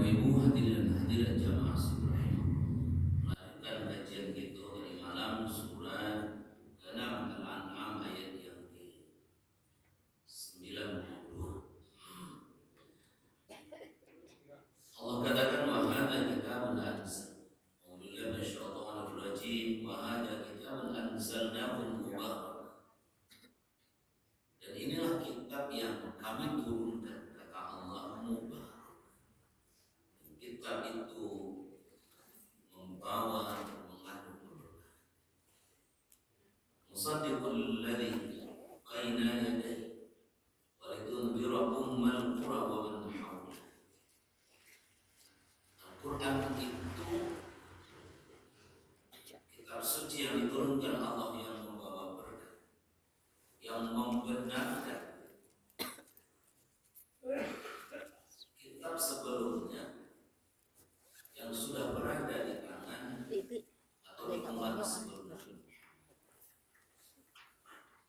ibu-ibu, hadirin dan hadirat jamaah sekalian, melanjutkan kajian kita dari malam surah ke-6 Al-An'am ayat yang ke-92. Allah katakan wa hadza kitabun anzal. Alhamdulillah masyaallah rajim wa hadza kitabun anzalnahu mubarak. Dan inilah kitab yang kami turunkan, kata Allah, mubarak. Kitab itu membawa mengandung keberkahan. Musaddiqul ladzi baina yadayhi wa litunzira ummal qura wa man hawlaha. Al-Quran itu kitab suci yang diturunkan Allah yang membawa berkah, yang membenarkan kitab sebelumnya yang sudah berada di tangan atau di umat sebelumnya.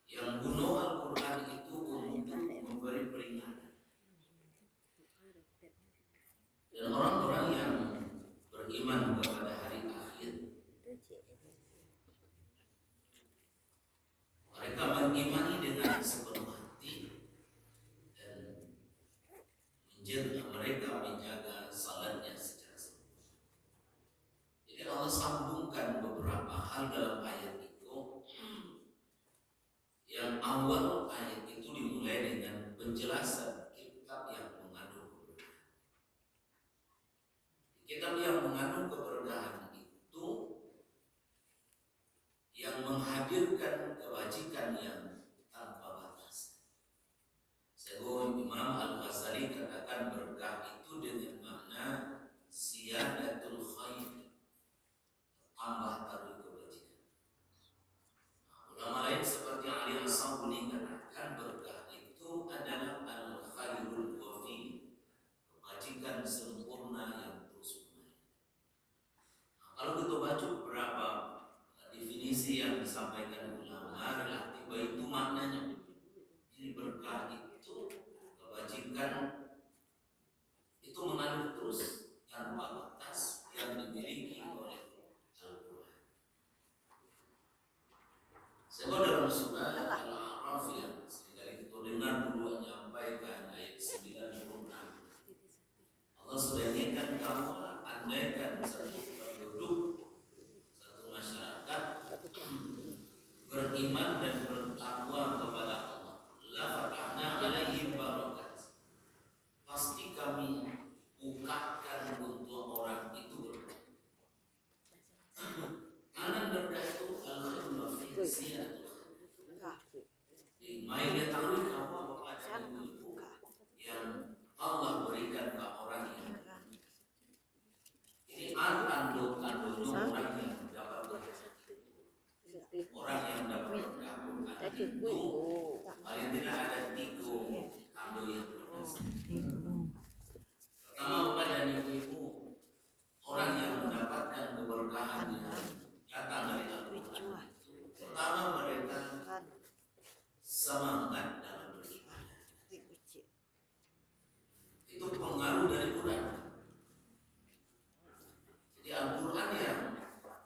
Yang guna Al-Quran itu untuk memberi peringatan. Dan orang-orang yang beriman kepada hari akhir, mereka mengimani dengan sepenuh hati dan mereka menjaga salatnya secara sempurna. Jadi Allah sambungkan beberapa hal dalam ayat itu. Yang awal ayat itu dimulai dengan penjelasan kitab yang mengandung keberkahan. Kitab yang mengandung keberkahan itu yang menghadirkan kebajikan yang tanpa batas. Sehingga Imam Al-Ghazali katakan berkah itu dengan makna ziyadatul khair, tambah taruh kebajikan. Ulama lain seperti Ali As-Sabuni katakan berkah itu adalah al-khairul wafi, kebajikan sempurna yang terus mengalir. Kalau kita baca beberapa definisi yang disampaikan ulama relatif itu maknanya. Jadi berkah itu, kebajikan itu mengalir terus tanpa batas yang dimiliki oleh Al-Quran. Sebab dalam surah Al-A'raf yang sekali kita dengar dulu menyampaikan ayat 96, Allah sudah ingatkan bahwa andaikan satu penduduk, satu masyarakat beriman dan bertakwa kepada Allah, la fatahna alaihim barakat, pasti kami bukakan untuk orang itu berkah. Karena berkah itu al-khairul wafi, di Maidah tahu kamu apa itu yang Allah berikan ke orang yang ini tanduk-tanduknya orang yang dapat berkah. Orang yang dapat berkah itu paling tidak ada 3 tanduk yang berbeda. Pertama pada ibu, orang yang mendapatkan keberkahan yang datang dari Al-Quran. Pertama mereka semangat dalam beribadah. Itu pengaruh dari Quran. Jadi Al-Quran yang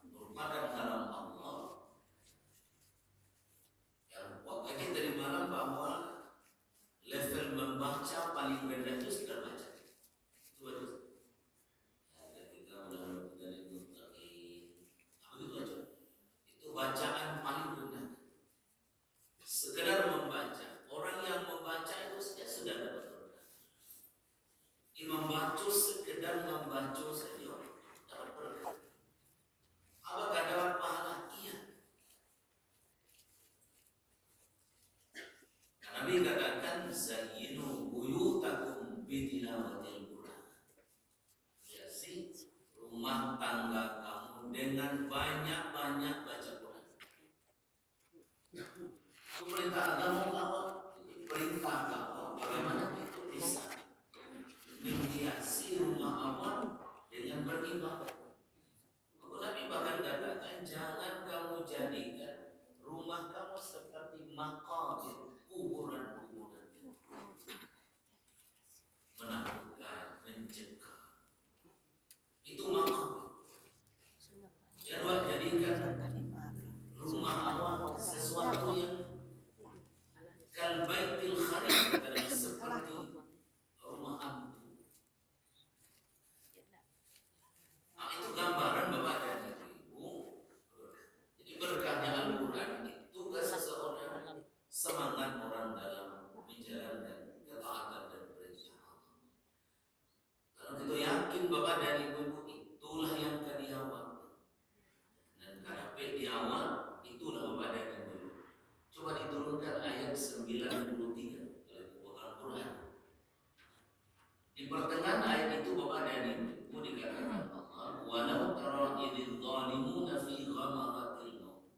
merupakan kalam Allah, yang waktu dari malam bahwa level membaca paling rendah itu sekedar baca. Itu bagus. Ketika mudah-mudahan dari muttaqin, begitu aja. Itu bacaan paling rendah. Sekedar membaca. Orang yang membaca itu sudah dapat berkah. Membaca sekedar membaca saja dapat berkah. Apakah dapat pahala? Iya. Nabi katakan zayyinu buyutakum bitilawatil Quran. Hiasi rumah tangga kamu dengan banyak-banyak baca Quran. Itu perintah agama Allah, perintah agama. Bagaimana itu bisa menghiasi rumah Allah dengan beribadah? Nabi bahkan katakan jangan kamu jadikan rumah kamu seperti maqabir, kuburan-kuburan, menakutkan, mencegah. kal baitil kharib, katanya seperti rumah hantu. Nah, itu gambaran Bapak dan Ibu. Jadi berkahnya Al-Quran itu ke seseorang semangat orang dalam menjalankan ketaatan dan perintah Allah. Kalau kita yakin Bapak dan Ibu itulah yang akan diawal, dan karena diawal itulah Bapak dan Ibu. Coba diturunkan ayat 93 oleh Al-Quran. Di pertengahan ayat itu Bapak dan Ibu dikatakan Allah, walau tara idzal zalimuna fi ghamaratil maut.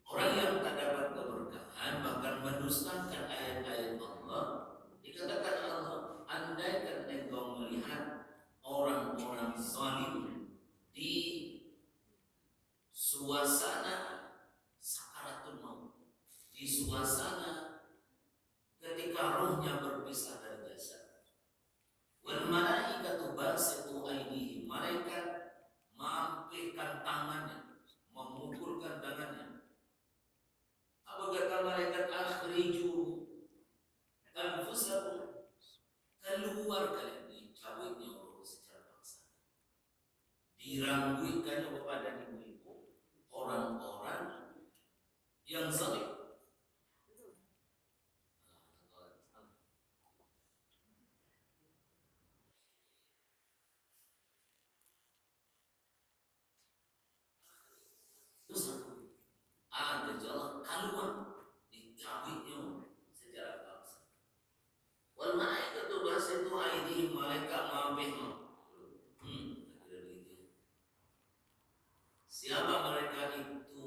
Orang yang tak dapat keberkahan bahkan mendustakan ayat-ayat Allah, dikatakan Allah, andaikan engkau melihat orang-orang zalim di suasana sakaratul maut, di suasana ketika rohnya berpisah dari jasad. Wal malaikatu basitu aydihim, malaikat mengampirkan tangannya, memukulkan tangannya. Apa kata malaikat? Akhriju anfusakum, keluar kalian, dicabutnya roh secara paksa, dirangguikannya kepada ibu-ibu orang-orang yang zalim. Ada jalan keluar, dicabutnya secara paksa. Wal malaikatu basitu aydihim, malaikat mengambil. Siapa mereka itu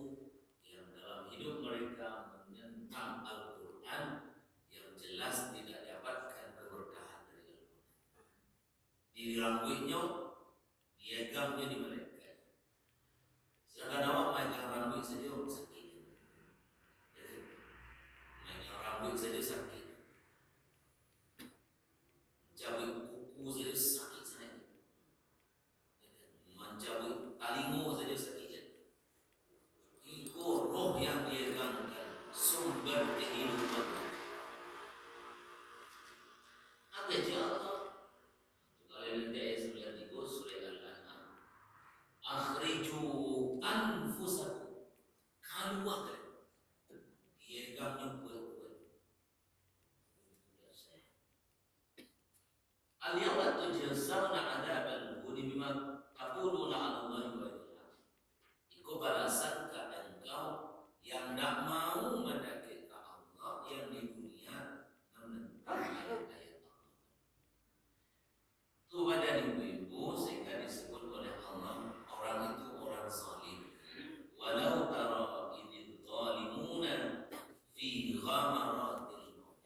yang dalam hidup mereka menentang Al-Quran, yang jelas tidak dapatkan keberkahan dari Al-Quran. Dirangkuinya, diegamnya di mereka. Sedangkan awak main rambut saja sakit. Main rambut saja sakit. Mencabut kuku saja sakit saja. Mencabut talingo saja sakit. Itu roh yang diegangkan, sumber kehidupan. Ada jalan. Kalian nanti ayat 93 surah Al-An'am. Akhriju anfusakum, keluar diegamnya kuat-kuat. Al-yawma tujzauna adzabal huni bima taquluna 'ala Allahi wa ghayrihi. Iku balasan ke engkau yang tidak mau mendekati Allah, yang di dunia menentang ayat-ayat Allah. Itu pada ibu-ibu sehingga disebut oleh Allah orang itu orang zalim. Walau tara idzal zalimuna fi ghamaratil maut.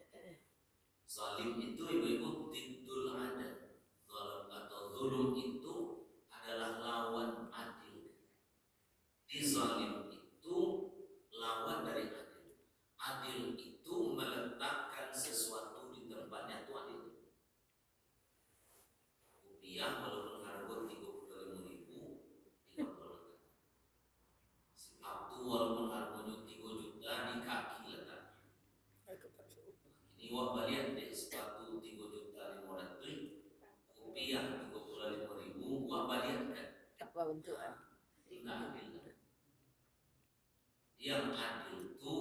Zalim itu ibu-ibu tiddul adil. Zalim atau zulum itu adalah lawan adil. Di zalim itu lawan dari adil. Adil itu meletakkan sesuatu di tempatnya, itu adil. Rupiah walaupun harga 35.000, 30 letak. Sepatu walaupun harganya 3 juta, di kaki letak. Ini wak balian deh, sepatu 3.500.000, rupiah 35.000, wak balian kan. Apa bentuknya? Tidak adil. Yang adil itu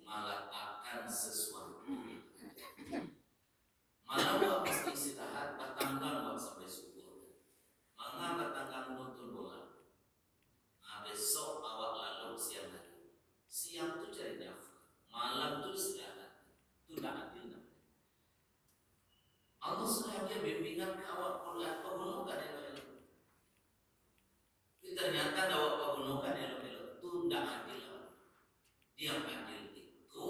meletakkan sesuatu. Malah wak mesti istirahat, batangkan wak sampai subuh. Maka batangkan nonton bola. Nah, besok awak lalu siang hari. Siang itu cari nafkah, malam itu istirahat. Itu tidak adil namanya. Allah sengaja bimbingan ke awak Quran, pegunungkan elok-elok. Tapi ternyata awak pegunungkan elok-elok itu tidak adil. Yang adil itu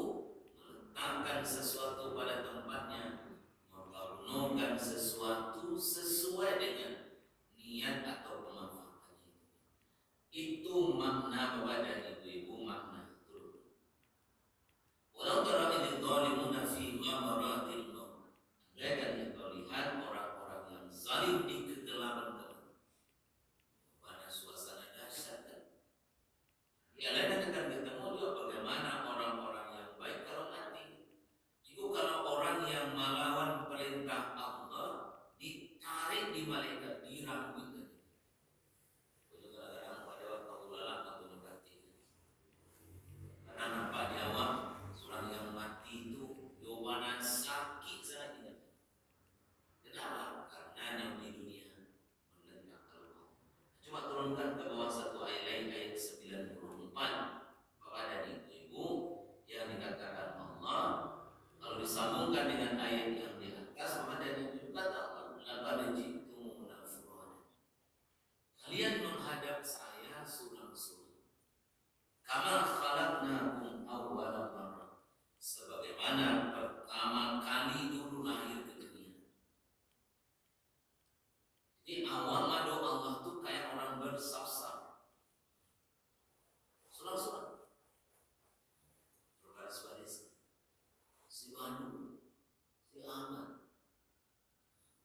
meletakkan sesuatu pada tempatnya, membangunkan sesuatu sesuai dengan niat atau pemanfaatannya. Itu makna kepada ibu-ibu, makna itu. Walau tara idzal zalimuna fi ghamaratil maut. Andaikan engkau lihat orang-orang yang zalim di kegelapan kematian, pada suasana dahsyat. Ya lain akan ketemu juga bagaimana orang-orang yang baik kalau disambungkan dengan ayat yang di atas, maka dari itu kata laqad ji'tumuna furada. Kalian menghadap saya surang-surang. Kama khalaqnakum awwala marrah. Sebagaimana pertama kali dulu lahir ke dunia. Jadi awal madu Allah tuh kayak orang bersaf-saf. Surang-surang. Berbaris-baris. Si Banu, si Ahmad,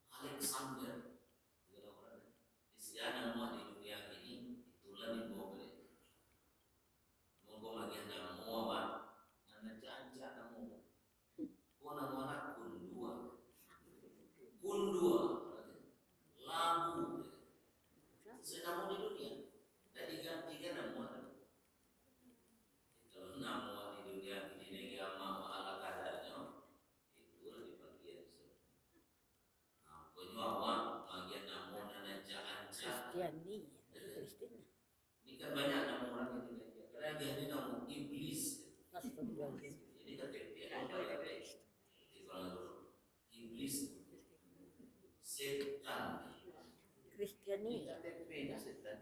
Alexander, istilah nama di dunia ini itulah di bawah. Monggo lagi ada mau apa? Nana janca namu. Kau nama anak kundua, labu. Senamu di dunia. Tadi ganti nama. Itu nama di dunia ini yang mau ala kadarnya. Itulah di bagian itu. Nah, penyuapan bagian nama nana janca. Kristen. Ini kan banyak nama orang yang digaji. Karena dia ini nama iblis. Ini kan dia apa ya? Iblis, setan. Kristiani. Setan.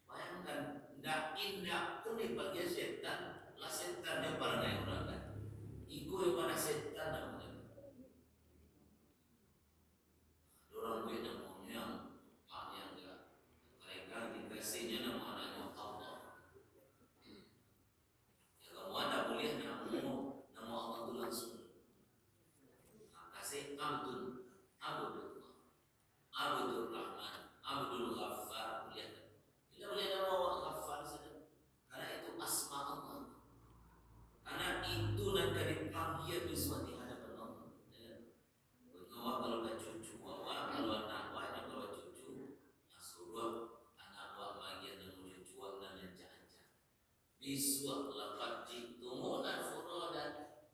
Bayangkan, ndak indah pun dipanggil setan, lah setannya parangai orang kan. Iku yang mana setan namanya. Orang gue namanya Pak yang enggak. Mereka dikasihnya nama anaknya Allah. Ya kamu ada boleh nama Allah itu langsung. Nah, kasih Abdul Rahman, Abdul Ghaffar, lihat. Kita boleh nama Allah Ghaffar saja. Karena itu asma Allah. Karena itu nanti dipanggil sesuatu di hadapan Allah. Bahwa kalau ada cucu, kalau anak wajib kalau cucu, asuruh anak wajib bagian dan cucu dan aja. Biswa laqad ji'tumuna furada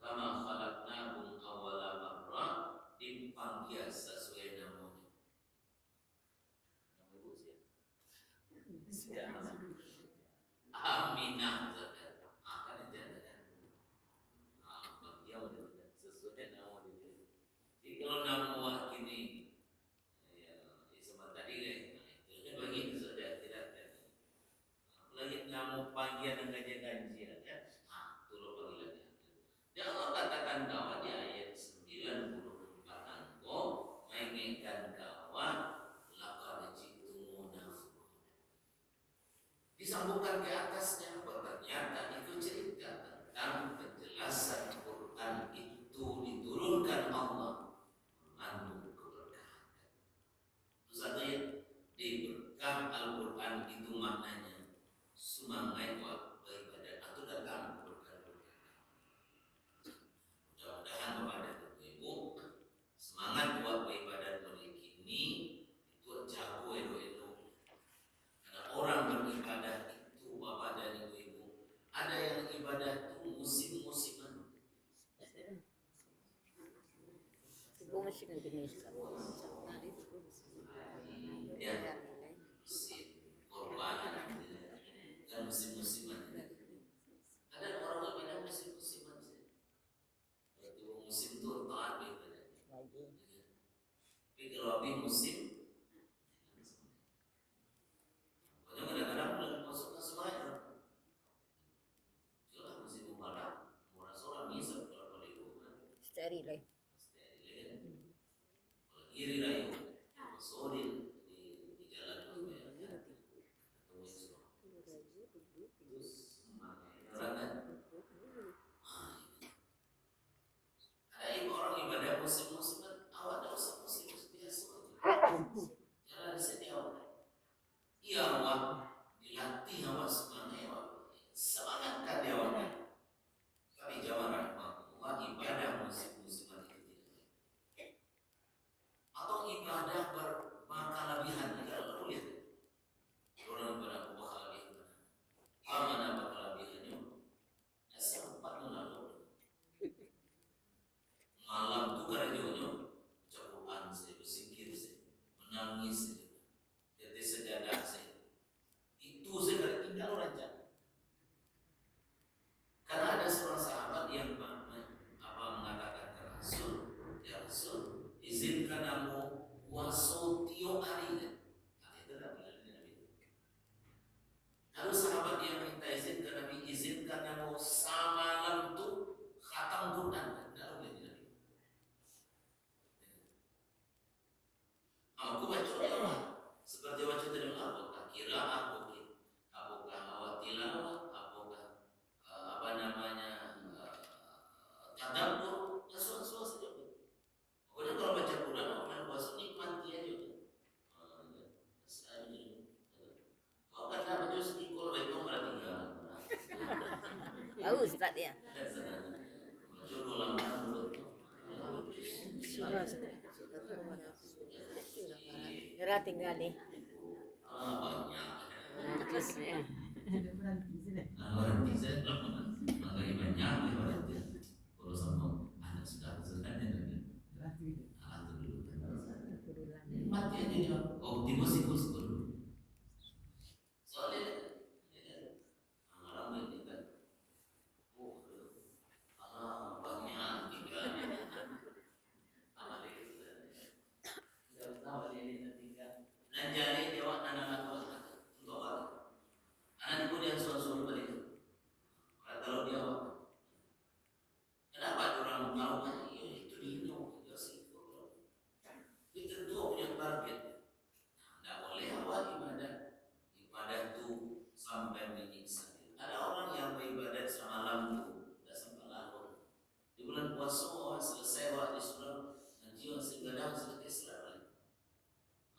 kama khalaqnakum awwala marrah, dipanggil sesuai namanya. Nama ibu siapa? Aminah akan dijanjikan. Dia udah sesuai nama dia. Jadi kalau nama ini ya sama tadi itu bagi sudah tidak lagi nama panggilan dan gaji-gaji ya. Turun panggilannya. Dia Allah katakan kawan di ayat 94 angko menginginkan kawan laqad ji'tumuna furada. Disambungkan ke atasnya, ternyata itu cerita tentang penjelasan Quran itu diturunkan Allah mengandung keberkahan. Itu satunya diberkah Al-Quran itu maknanya semangat buat beribadah atau datang keberkahan. Mudah-mudahan kepada ibu semangat buat beribadah mereka ini itu jago elo-elo. Karena orang beribadah itu bapak dan ibu, ada yang ibadah itu musim-musiman. Ibu masih ngejenis Ya, musim korban dan musim-musiman. Ada orang yang bilang musim-musiman sih. Itu musim itu taat beribadah. Tapi kalau habis musim, pokoknya kadang-kadang belum masuk ke semuanya. Itulah musim mubarak, murah seorang misal kalau ibu steril. iri rayu, sodin di jalan supaya ketemu Islam. Terus orang ada ibu orang ibadah musim-musim kan awak tak usah musim biasa aja. Jalan sedia awak. Iya awak dilatih awak semangatkan dia awak. Tapi jawab rahmatullah ibadah musim-musiman itu tidak. Atau ibadah bermaka Kira tinggal nih. Banyak. Artisnya. Berhenti saya makanya banyak berhenti. Kalau sama anak sudah dulu. Mati aja dia. Optimus dulu. Soalnya orang ini kan, banyak tinggal. Dan jadi jawab anak-anak untuk apa? Anak ibu yang suruh balik. Kalau dia apa? Kenapa orang tahu kan? Ya, itu dia ya sih. Itu punya target. Tidak boleh awal ibadah itu sampai menyiksa. Ada orang yang beribadat semalam itu tidak sampai lahir. Di bulan puasa selesai disuruh nanti segala selesai balik.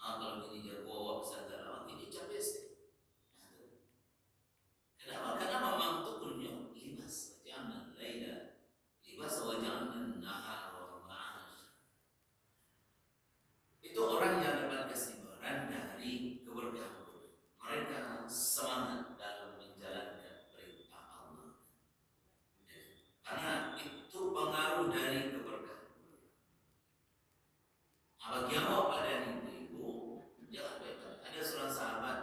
Kalau ini jago bisa dalam ini capek sih. Kenapa? Karena memang itu punya libas jangan lain libas jangan nahar ma'ash. Itu orang yang dapat kesimpulan dari keberkahan. Mereka semangat dalam menjalankan perintah Allah. Karena itu pengaruh dari keberkahan. Bagi awak pada ibu, jangan bebas. Ada seorang sahabat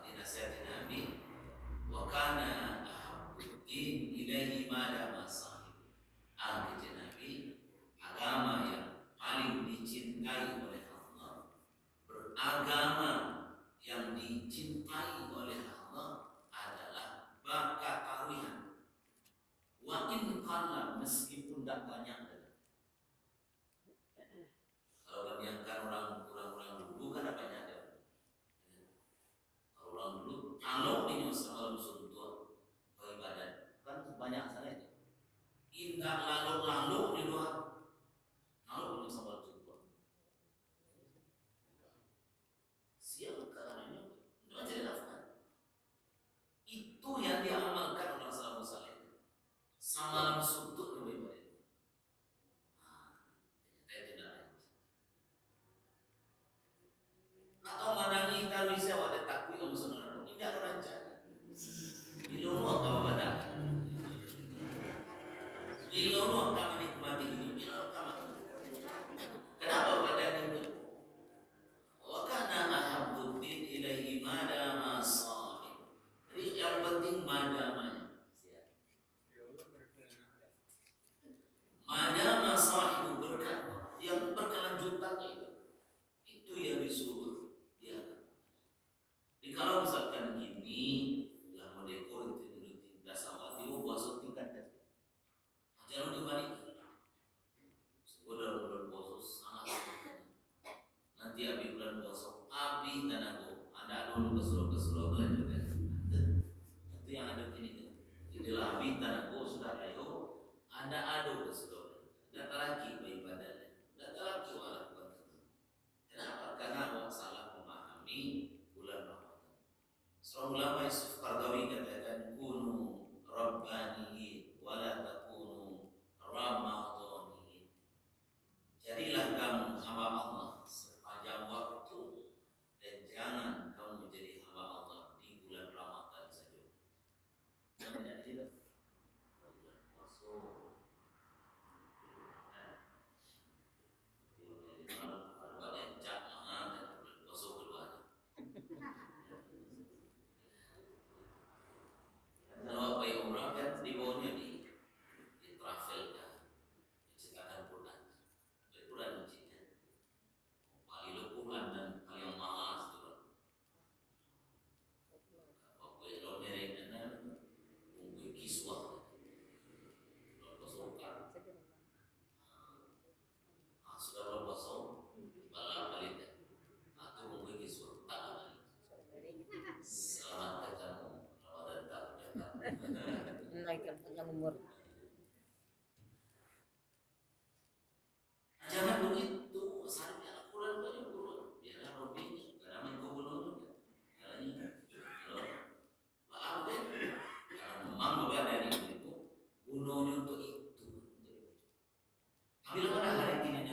dinasihati Nabi, wa kana ahabbuddin ilaihi ma dama sahib. Kata Nabi, agama yang paling dicintai oleh Allah, beragama yang dicintai oleh Allah adalah bakat tawihan. Wa in qalla, meskipun tidak banyak. Kalau kebanyakan orang dulu kan apa banyak. Kalau orang dulu kalau ini sama musuh tua beribadat kan banyak sana itu. Indah lalu di luar. Lalu ini sama musuh tua. Siapa karena itu jadi nafkah. Itu yang diamalkan orang salafus saleh. Sama musuh tua beribadat. Atau manangi kalau bisa ada takwi om saudara tidak rancang. Ilmu apa pada? Ilmu apa menikmati ini? Ilmu apa? Kenapa pada itu? Wa kana ahabbuddin ilaihi madama sahib. Jadi yang penting madamanya. Madama sahib berkah yang berkelanjutan itu yang disuruh. Kalau misalkan gini, yang mau dekor itu tidak sama, dia puasa tingkat jangan dibalik. Sudah bulan puasa sangat. Nanti habis bulan puasa, habis tanago, ada dulu kesuruh belajar. Itu yang ada ini. Inilah habis tanago sudah ayo, ada kesuruh. Datang lagi beribadah, datang lagi walaupun. Kenapa? Karena orang salah memahami bulan Ramadan. Seorang ulama Yusuf Qaradawi katakan kunu rabbaniyin wala takunu ramadhaniyin. Jadilah kamu hamba Allah sepanjang waktu dan jangan kamu menjadi hamba Allah di bulan Ramadan saja. Jangan tidak. Masuk. Kalau apa yang umrah kan di bawahnya di travel kan, diciptakan Quran, Quran diciptakan, paling Quran dan paling mahal itu. Apa yang mereka nak mungkin kiswah, berpasukan, sudah berpasang, balap balik, atau mungkin kiswah tak. Selamat ketemu Ramadan tak. Naikkan panjang umur. Jangan begitu, saatnya Al-Quran banyak Quran. Biarlah Robinya, karena mengkubunun. Maaf deh, kalau memang beban dari itu, gunanya untuk itu. Bila pada hari ini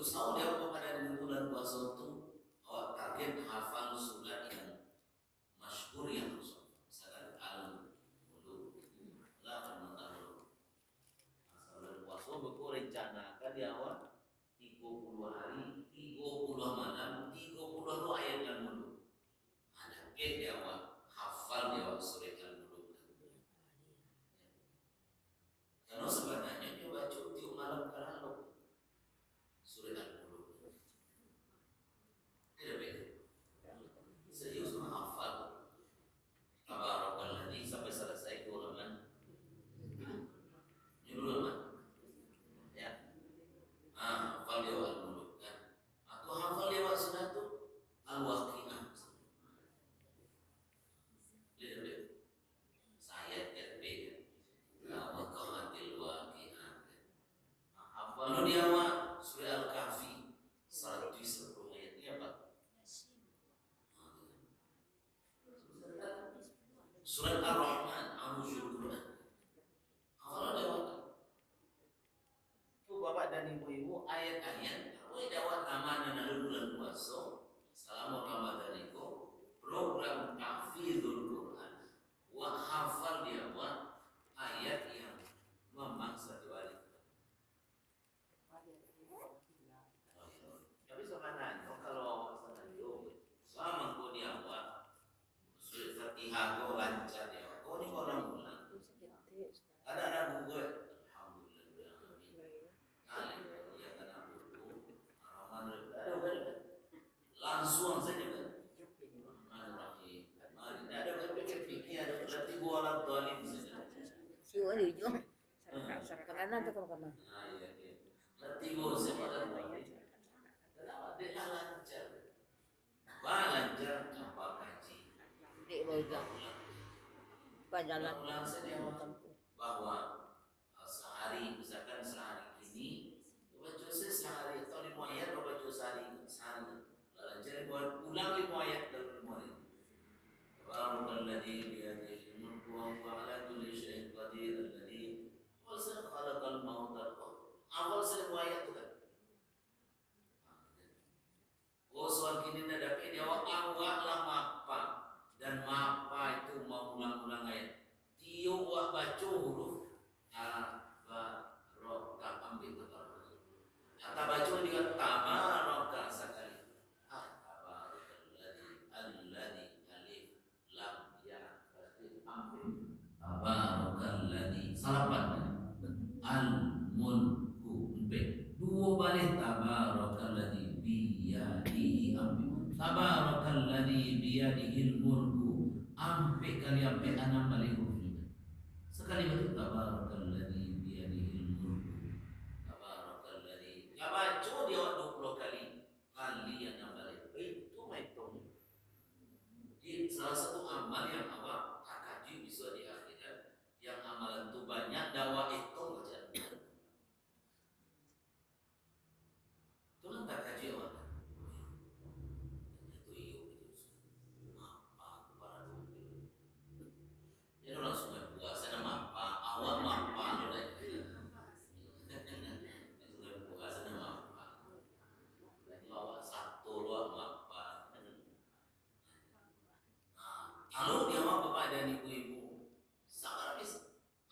tahu dia pada bulan puasa itu awak target hafal surat yang masyhur yang misalkan al-muluk lah kan tahu asal puasa beku rencanakan di awal 30 hari 30 malam 30 ayat al-muluk ada di awal hafal di awal surat al-muluk karena sebenarnya dia baca tiap malam kalau surat al-muluk tidak beda serius menghafal tabarakalladzi sampai selesai itu halaman nyuruh halaman ya hafal dia al-muluk kan atau hafal dia sudah tu al-waqi'ah tidak beda saya tidak beda la waqa'atil waqi'ah hafal dia surah al-kahfi 110 ayat ini apa surat Ar-Rahman Anusyul Quran hafal lewat itu bapak dan ibu-ibu ayat-ayat boleh lewat amanah dalam bulan puasa selama Ramadan itu program tahfidzul Quran wa hafal dia buat ayat yang memaksa diwali tapi sebenarnya kalau sengaja selama kau dia buat surat Fatihah kau lancar dia kau ni orang bulan ada ragu gue alhamdulillah amin ya kan aku Rahman langsung saja kan Rahim tidak ada berpikir-pikir ada berarti gua orang zalim saja Siwa hijau. Saraka kanan atau kanan? iya berarti gua sepadan kenapa dia lancar lancar apa kaji Di roja. Pajalan ulang saja bahwa sehari misalkan sehari ini baca sehari atau 5 ayat baca sehari lancar buat ulang 5 ayat dalam 5 hari Tabarakalladzi biyadihi al-mulku wa huwa ala kulli syai'in qadir alladzi khalaqal mauta awal 1 ayat tu kan soal kini ada ini awak lama apa dan mapa itu mau ulang-ulang ayat tiup wak baca huruf tabaraka ambil tabaraka kata baca dia tabaraka sekali tabarakalladzi alif lam ya pasti ambil tabarakalladzi salapan al mulku dua balik tabarakalladzi biyadihi ambil tabarakalladzi biyadihil mulku ambil kali ambil 6 kali huruf juga sekali betul tabarakalladzi biyadihil mulku tabarakalladzi ya baca dia 20 kali yang 6 kali itu hitung di salah satu amal yang awak tak kaji bisa di akhirat yang amalan itu banyak dakwah hitung baca itu kan tak kaji awak ya langsung puasa nama apa awak apa puasa nama apa awak satu luar apa kalau dia mau bapak dan ibu-ibu sangat bisa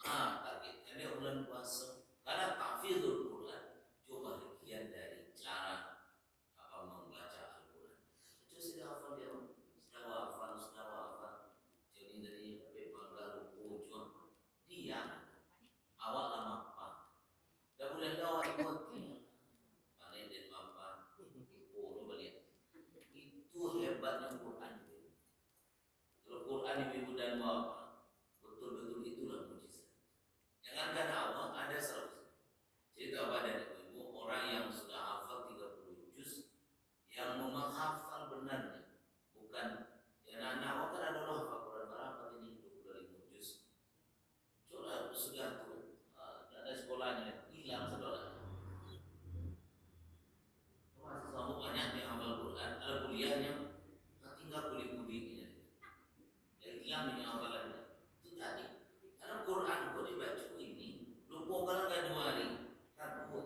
targetnya dia bulan puasa karena tahfidzul Quran coba bagian dari cara membaca Al-Quran itu sudah hafal dia sudah hafal jadi dari pepanggal ujung dia awak lama apa dah bulan awak ikut paling dan apa lu balik itu hebatnya Quran kalau Quran ibu dan bapak betul-betul itulah mujizat jangankan awak ada selalu cerita apa dan ibu orang yang sudah hafal 30 juz yang memang hafal benarnya bukan ya anak awak kan ada loh hafal Quran berapa ini 25 juz coba sudah tuh ada sekolahnya hilang sekolah masih sama banyak yang hafal Quran ada kuliahnya tinggal kulit-kulitnya ya hilang yang hafalannya itu tadi karena Quran kok dibaca ini lupa kalau kan 2 hari takut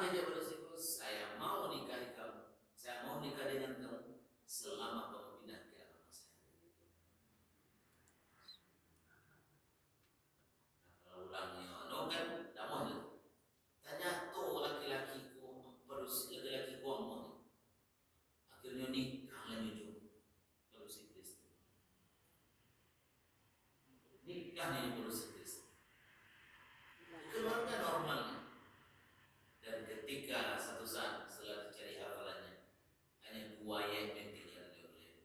aja pada siklus, saya mau nikahi kamu, saya mau nikah dengan kamu selama kamu pindah ke agama saya. Nah, kalau ulangnya no kan tidak mau. Tanya tuh laki-lakiku mau akhirnya nikah lagi juga baru si Kristen nikah nih baru si Kristen keluarga normalnya. Dan ketika satu saat setelah dicari hafalannya hanya 2 ayat yang diingat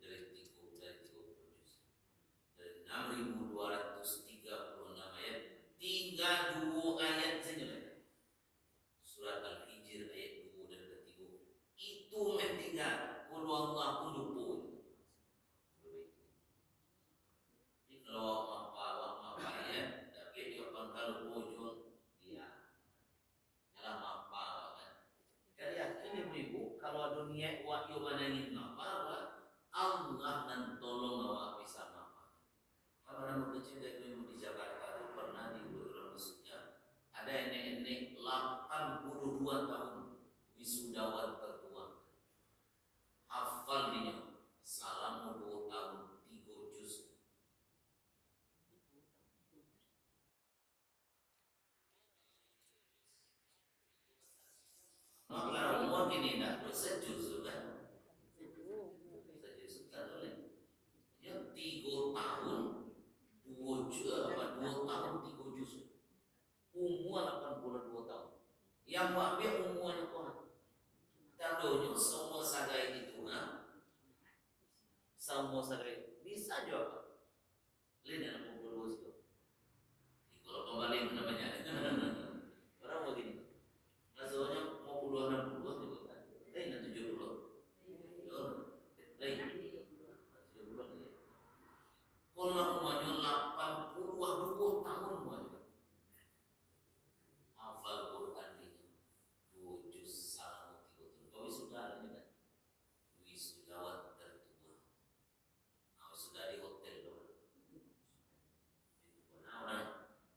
dari 30 juz dari 6.236 ayat tinggal 2 ayat saja. Surat Al-Hijr ayat 2 dan ke-3 itu mentinggal qul Allah pun. Jadi kalau apa ya tapi dia kalau bojol dia dalam apa kan. Jadi yakin ibu kalau dunia wahyu manangin apa Allah dan tolong awak bisa apa. Kalau nama kecil dari di Jakarta itu pernah di beberapa masjid ada nenek-nenek 82 tahun wisudawan tertua hafal dia salam 2 tahun 3 juz. Maka umur ini dah sejuz kan sejuz kan oleh ya 3 tahun 2 juz 2 tahun 3 juz umur 82 tahun yang ambil umurnya kuat tandanya semua sagai itu semua sagai bisa jawab lain 62 itu kalau kembali namanya orang begini maksudnya mau puluhan 60 juga kan lain 70 lain 70 kalau umurnya 82 tahun umurnya hafal Quran ini 2 juz salam 3 tahun kau sudah ini kan wisudawan tertua sudah di hotel loh.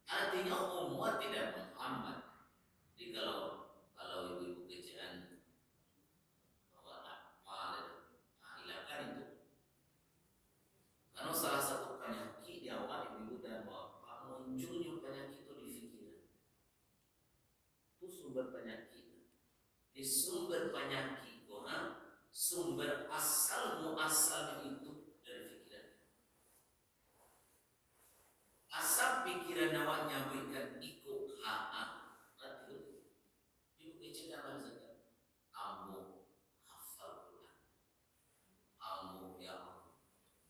Artinya umur tidak menghambat. Jadi kalau ibu-ibu kecil bawa apa hilangkan itu. Karena salah satu penyakit di awal ibu-ibu dan bapak munculnya penyakit itu di pikiran. Itu sumber penyakit. Di sumber penyakit itu, sumber muasalnya itu dari pikiran. Asal pikiran awaknya berikan ikut nanti ibu kecil dalam saja ambo hafal Quran ambo ya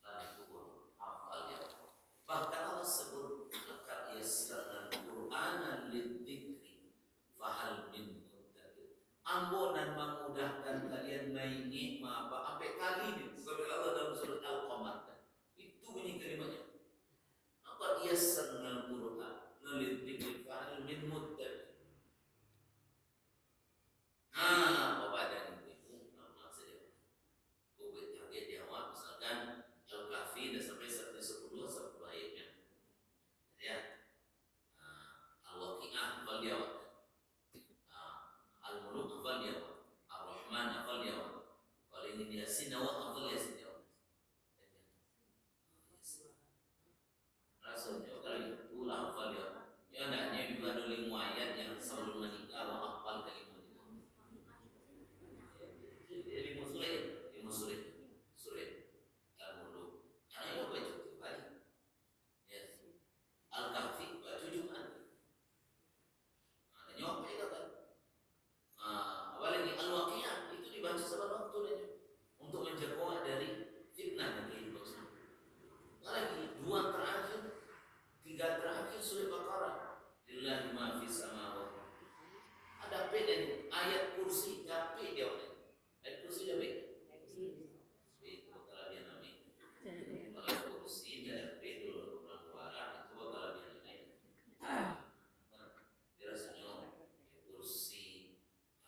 lalu hafal ya bahkan Allah sebut laqad yassarna al-Qur'ana lidzikri fahal min muddakir ambo dan memudahkan kalian main nikmat sampai kali ini bukan Allah dalam surat Al-Qamar itu bunyi kalimatnya apa yassarna al-Qur'an lidzikri fahal min muddakir. Bapak dan ibu maksudnya Kubit target di awal misalkan Al-Kahfi dah sampai 10 ayatnya ya Al-Waqi'ah hafal dia Al-Muluk hafal dia Ar-Rahman hafal dia kalau ini Yasin hafal Yasin dia rasanya kalau ulah hafal dia ya hendaknya juga ada 5 ayat yang selalu menikah hafal kalimat sulit Al-Muluk karena itu baca tuh kali ya Al-Kahfi baca Jumat ada nyok itu kan apalagi Al-Waqi'ah itu dibaca saban waktu aja untuk menjaga dari fitnah dan kehidupan lagi 2 terakhir 3 terakhir surat Baqarah lillahi ma fis samawati ada beda ayat kursi tapi dia ayat kursi dia beda itu bakal dia namanya kalau kursi dia beda dulu orang barat itu bakal dia namanya dia rasanya kursi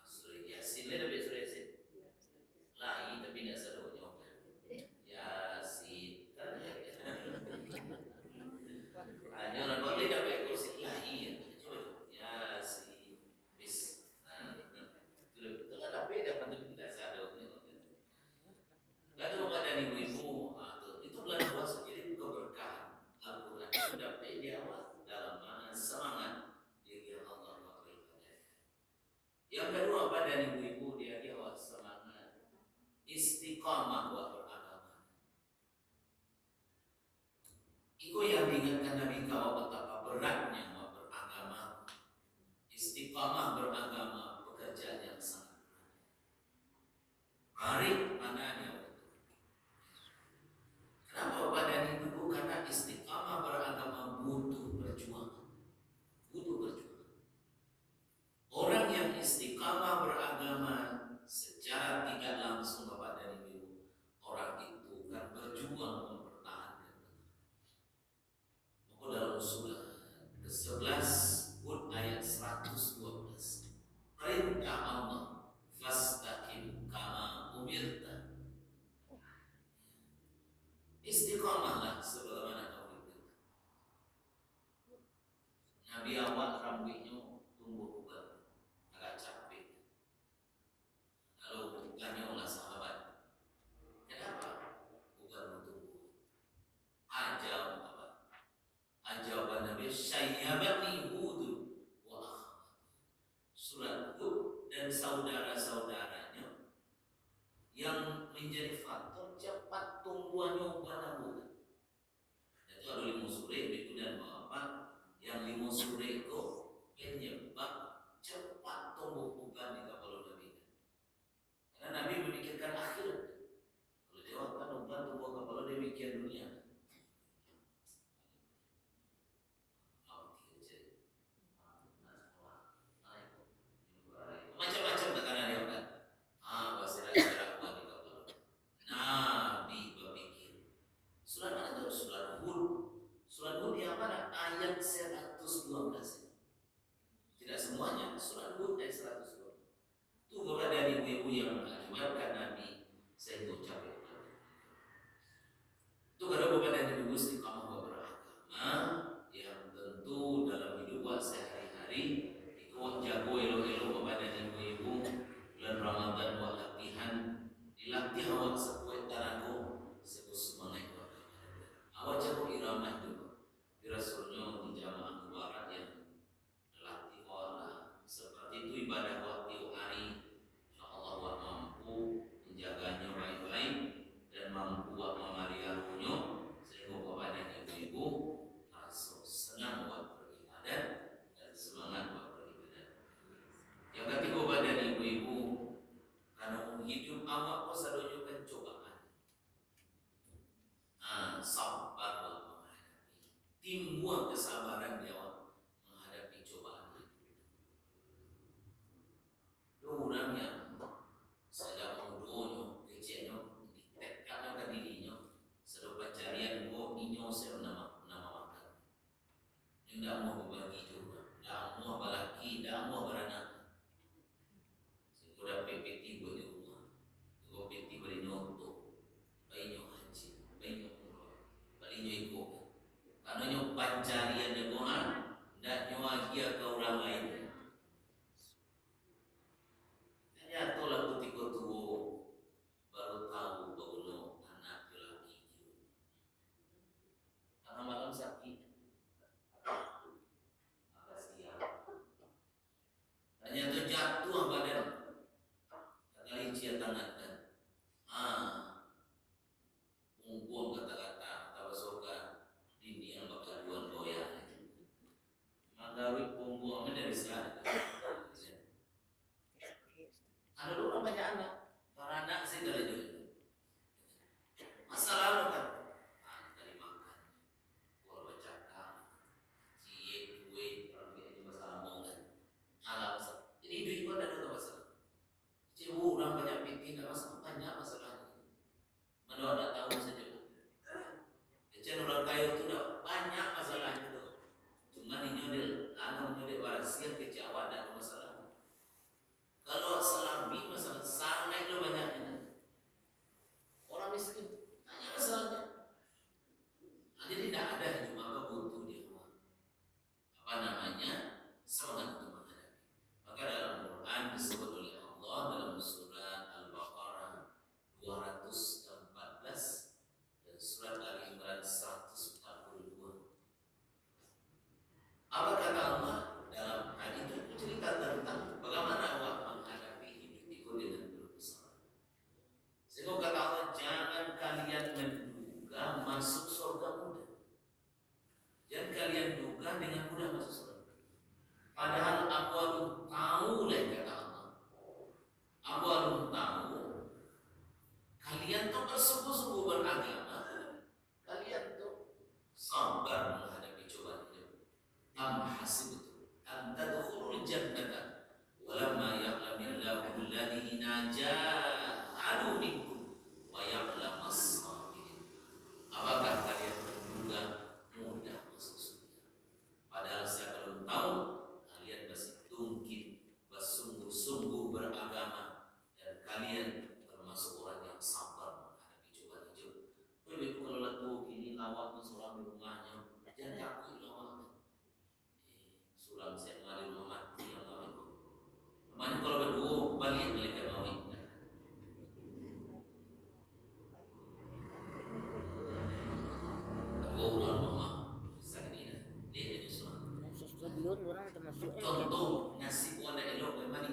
surat Yasin dia beda surat Yasin lain tapi tidak seluruhnya Yasin kan hanya orang boleh dapat kursi lain Yasin bis Yang kedua, pada ibu-ibu dia awak semangat istiqamah buat beragama. Itu yang diingatkan Nabi kalau betapa beratnya buat beragama. Istiqamah beragama pekerjaan yang sangat berat. Hari mana dia waktu. Kenapa pada ibu-ibu? Karena istiqamah beragama butuh perjuangan. Butuh perjuangan. Orang yang istiqamah beragama secara tidak langsung Bapak dan Ibu, orang itu kan berjuang mempertahankan. Maka dalam surah ke-11 Hud ayat 112, perintah Allah, fastaqim kama umirta. Istiqamahlah sebagaimana kau diperintah. Nabi awal rambutnya tumbuh ugal, agak capek. Lalu tanya oleh sahabat, kenapa ugal tumbuh? Ajaban Nabi, syayyabani Hud wa akhwat. Surat Hud dan saudara-saudaranya yang menjadi faktor cepat tumbuhnya ugal muda. Itu ada 5 suri itu dan bapak yang 5 suri itu penyebab cepat tumbuh ugal di kapal Nabi. Karena Nabi memikirkan akhirat. Kalau jawab kan ugal tumbuh kapal demikian dunia. Macam-macam tekanan dia kan. Pasti ada kuat di kapal. Nabi berpikir. Surat mana itu? Surat Hud. Surat Hud yang mana? Ayat 112. Tidak semuanya. Surat Hud ayat 112. Itu beberapa dari ibu-ibu yang mengakibatkan Nabi sehingga capek. Itu kada beberapa dari ibu istiqamah beragama yang tentu dalam hidup sehari-hari ikut jago elo-elo kepada ibu-ibu bulan Ramadan buat latihan dilatih awak sekuat tanago sebuah semangat awak jago irama itu birasulnya di jamaah barat yang latih awak seperti itu ibadah waktu hari insyaallah awak mampu menjaganya baik-baik dan mampu awak memariarunya sehingga kepada ibu-ibu langsung senang buat beribadah dan semangat buat beribadah. Yang ketiga pada ibu-ibu, karena hidup awak pun selalu pencobaan. Sabar buat menghadapi, timbul kesabaran dia menghadapi cobaan hidup. Orang yang sejak mudonya, kecilnya, ditekatnya ke dirinya, sedang pencarian inyo saya nama makan. Yang tidak mau berbagi juga, tidak mau balaki, tidak mau beranak. Sehingga PPT buat di rumah, juga PPT beri nyoto, beri haji, beri umroh, beri ikut. Karena nyo pencarian Tuhan, tidak nyoagia ke orang lain. Ternyata lah ketika tua baru tahu bahwa anak lelaki itu. Karena malam sakit. Hanya terjatuh badan kali cia tangan kan. Buang kata-kata tabasoka dini yang bakal buang goyang. Manggawi buang dari sana. Ada orang banyak anak. Para anak sih dari dulu. Masalah kan. Dari makan. Kuah bacaka. Cie, kue, orang ini masalah mongan. Alam jadi itu ada masalah. Cibu orang banyak pikir tidak masalah, banyak masalah. Mana ada tahu saja. Jadi orang kaya itu dah banyak masalah itu. Cuma ini nyodel warasia kecewa ada masalah. Kalau selami masalah sangat itu banyaknya. Orang miskin banyak masalahnya. Jadi tidak ada cuma butuh dia. Apa namanya? Semangat untuk menghadapi. Maka dalam Quran disebut oleh Allah dalam surat Al-Baqarah 2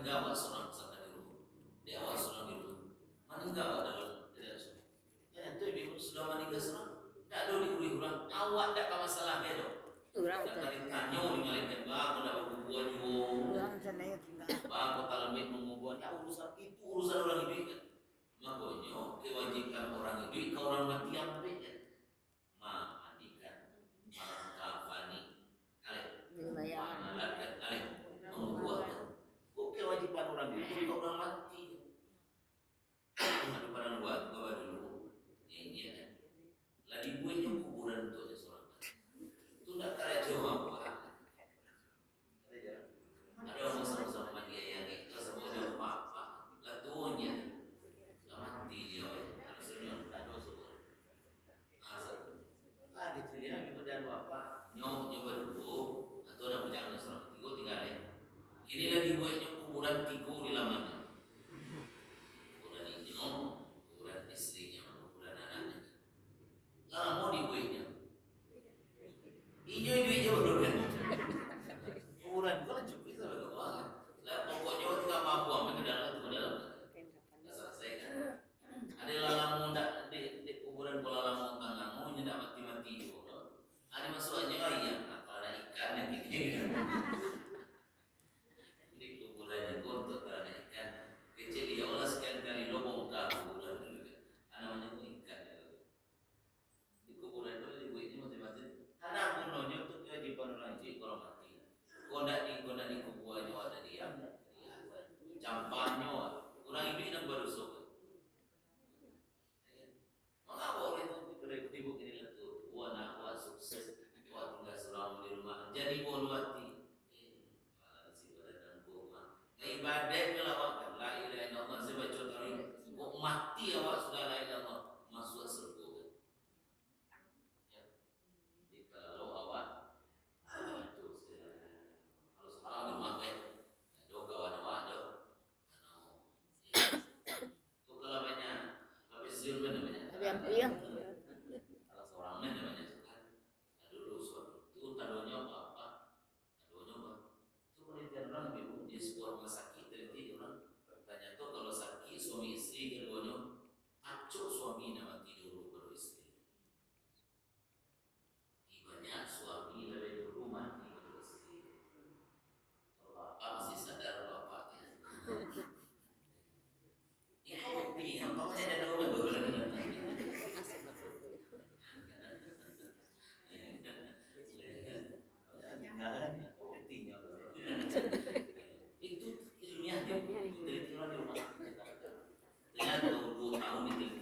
enggak awak seorang misalkan di rumah, dia awak seorang di rumah, mana enggak awak dalam tidak seorang. Ya itu ibu sudah meninggal seorang, tidak ada di kurang, awak tidak ada masalah bedo. Urang Tak tuh. kali tanya di malaikat bapak dah berbuat juga, Urang sana ya tinggal. bapak kalau baik membuat, ya urusan itu urusan orang hidup kan. Makanya kewajiban orang hidup ke orang mati yang beda. Mandikan, kafani, Lumayan. mengalatkan, membuat. Kok kewajiban orang hidup ke orang mati? Ada pada buat bawa dulu. Yang dia kan. Lah dibuatnya kuburan untuk seorang mati. Itu tidak kaya jawab apa. Ada orang sama-sama mati yang kita sama jawab apa. Lah tuanya. Lah mati dia. Kalau sebenarnya tak ada semua. Di sini kami berdan apa? Nyoba dulu atau ada perjalanan seorang tiga tinggal ya. Inilah dibuatnya kuburan tiga di lamanya. Kuburan ini, kuburan istrinya, kuburan anaknya. Lah mau dibuatnya. Ijo baru kan. Kuburan gua cukup itu baru banget. Lah pokoknya tidak mampu aman ke dalam. Dah selesai kan. Ada lalang muda di kuburan pola lalang tanganmu nyedak mati-mati juga. Ada masalahnya iya, kalau ada ikan yang bikin. Di kuburan itu untuk ada ikan kecil dia olah sekian kali lo bongkar kuburan itu. Namanya ikan. Di kuburan itu dibuatnya masing-masing. Karena gunanya untuk kewajiban orang itu kalau mati. Kau nak di kuburannya ada dia. Campaknya orang ini nak berusuk. Mengapa orang itu beribu ini lah tu? Wah nak buat sukses, wah tinggal seorang di rumah, jadi bolwati. Si badan koma. Ibadat melawatkan la ilaha illallah sebaca tadi. Kok mati awak sudah la ilaha illallah masuk surga. Ya. Jadi kalau awak itu kalau sekarang di makan, ada kawan awak ada. Itu kalau banyak, habis zilman banyak. Yang Kalau seorang namanya kan, dulu suatu itu tadonya apa? Tadonya apa? Itu penelitian orang ibu di sebuah rumah sakit teliti orang tanya tuh kalau sakit suami istri keduanya acuk suami nama tidur baru istri. Banyak suami lebih dulu mati baru istri. Kalau bapak masih sadar bapaknya. Ya kalau pilih apa saya ada dua baru. Itu ilmiah dia. Dari di rumah. Ternyata 2 tahun itu